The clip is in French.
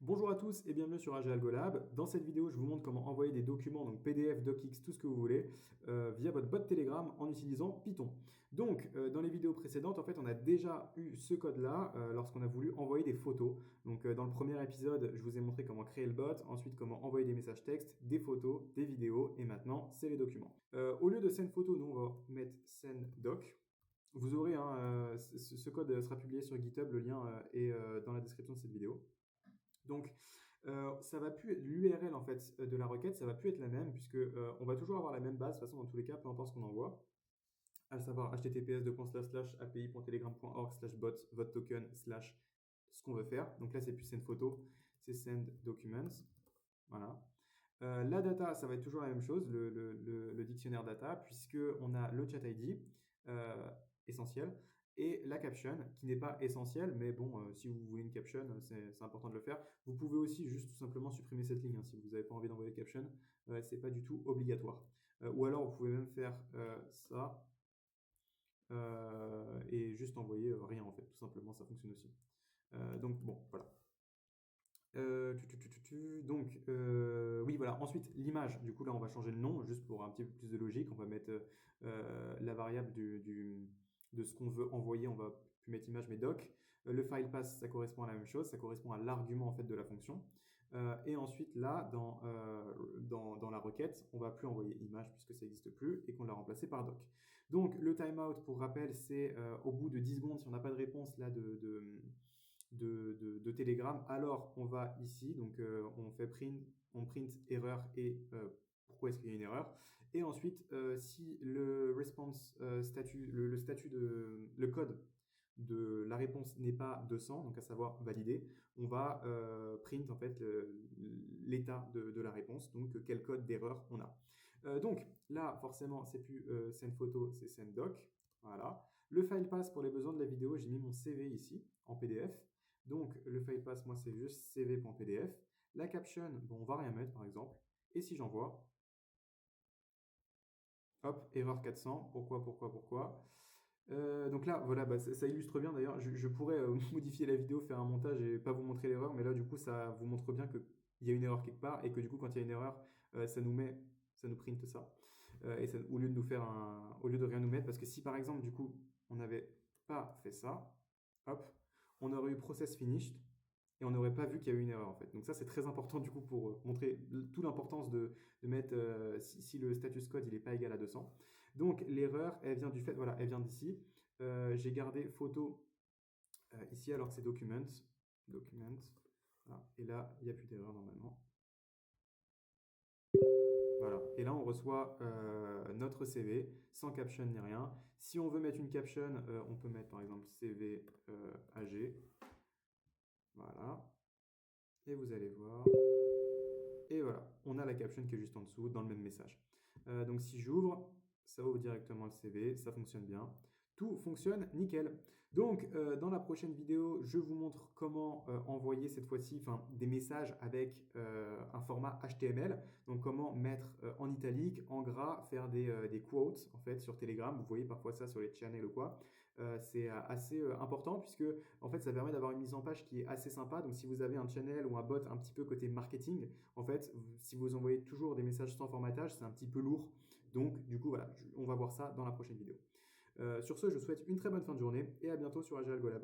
Bonjour à tous et bienvenue sur AG Algolab. Dans cette vidéo, je vous montre comment envoyer des documents, donc PDF, DocX, tout ce que vous voulez, via votre bot Telegram en utilisant Python. Donc, dans les vidéos précédentes, en fait, on a déjà eu ce code-là lorsqu'on a voulu envoyer des photos. Donc, dans le premier épisode, je vous ai montré comment créer le bot, ensuite comment envoyer des messages textes, des photos, des vidéos, et maintenant, c'est les documents. Au lieu de send photo, nous, on va mettre send doc. Vous aurez, ce code sera publié sur GitHub, le lien est dans la description de cette vidéo. Donc, ça va plus l'URL en fait de la requête, ça va plus être la même puisque on va toujours avoir la même base de toute façon dans tous les cas, peu importe ce qu'on envoie, à savoir https://api.telegram.org/bot vote token/ ce qu'on veut faire. Donc là, c'est plus send photo, c'est send documents. Voilà. La data, ça va être toujours la même chose, le dictionnaire data, puisque on a le chat ID essentiel et la caption qui n'est pas essentielle, mais bon, si vous voulez une caption, c'est important de le faire. Vous pouvez aussi juste tout simplement supprimer cette ligne si vous n'avez pas envie d'envoyer de caption, c'est pas du tout obligatoire. Ou alors vous pouvez même faire ça et juste envoyer rien en fait, tout simplement, ça fonctionne aussi. Donc bon, voilà. Donc, oui, voilà. Ensuite, l'image. Du coup, là, on va changer le nom juste pour un petit peu plus de logique. On va mettre la variable de ce qu'on veut envoyer. On va plus mettre image, mais doc. Le file pass, ça correspond à la même chose. Ça correspond à l'argument en fait de la fonction. Et ensuite, là, dans la requête, on va plus envoyer image puisque ça n'existe plus et qu'on l'a remplacé par doc. Donc, le timeout, pour rappel, c'est au bout de 10 secondes, si on n'a pas de réponse là de Telegram, alors on va ici, donc on print erreur et pourquoi est-ce qu'il y a une erreur. Et ensuite, si le response statut, le code de la réponse n'est pas 200, donc à savoir validé, on va print en fait l'état de la réponse, donc quel code d'erreur on a. Donc là, forcément, c'est plus send photo, c'est send doc. Voilà. Le file pass pour les besoins de la vidéo, j'ai mis mon CV ici en PDF. Donc le file pass, moi, c'est juste cv.pdf. La caption, bon, on va rien mettre par exemple. Et si j'envoie, hop, erreur 400. Pourquoi? Donc là, voilà, bah, ça illustre bien d'ailleurs. Je pourrais modifier la vidéo, faire un montage et pas vous montrer l'erreur, mais là, du coup, ça vous montre bien qu'il y a une erreur quelque part et que du coup, quand il y a une erreur, ça nous print ça. Et ça, au lieu de rien nous mettre, parce que si par exemple, du coup, on n'avait pas fait ça, hop, on aurait eu process finished et on n'aurait pas vu qu'il y a eu une erreur en fait. Donc ça, c'est très important du coup pour montrer toute l'importance de mettre si le status code il n'est pas égal à 200. Donc l'erreur, elle vient du fait, voilà, elle vient d'ici. J'ai gardé photo ici alors que c'est document. Voilà. Et là, il n'y a plus d'erreur normalement. Voilà. Et là, on reçoit notre CV sans caption ni rien. Si on veut mettre une caption, on peut mettre par exemple CV AG. Voilà. Et vous allez voir. Et voilà, on a la caption qui est juste en dessous dans le même message. Donc si j'ouvre, ça ouvre directement le CV, ça fonctionne bien. Tout fonctionne nickel. Donc dans la prochaine vidéo, je vous montre comment envoyer cette fois-ci des messages avec un format HTML. Donc comment mettre en italique, en gras, faire des quotes en fait sur Telegram. Vous voyez parfois ça sur les channels ou quoi. C'est assez important puisque en fait ça permet d'avoir une mise en page qui est assez sympa. Donc si vous avez un channel ou un bot un petit peu côté marketing, en fait si vous envoyez toujours des messages sans formatage, c'est un petit peu lourd. Donc du coup voilà, on va voir ça dans la prochaine vidéo. Sur ce, je vous souhaite une très bonne fin de journée et à bientôt sur AG Algolab.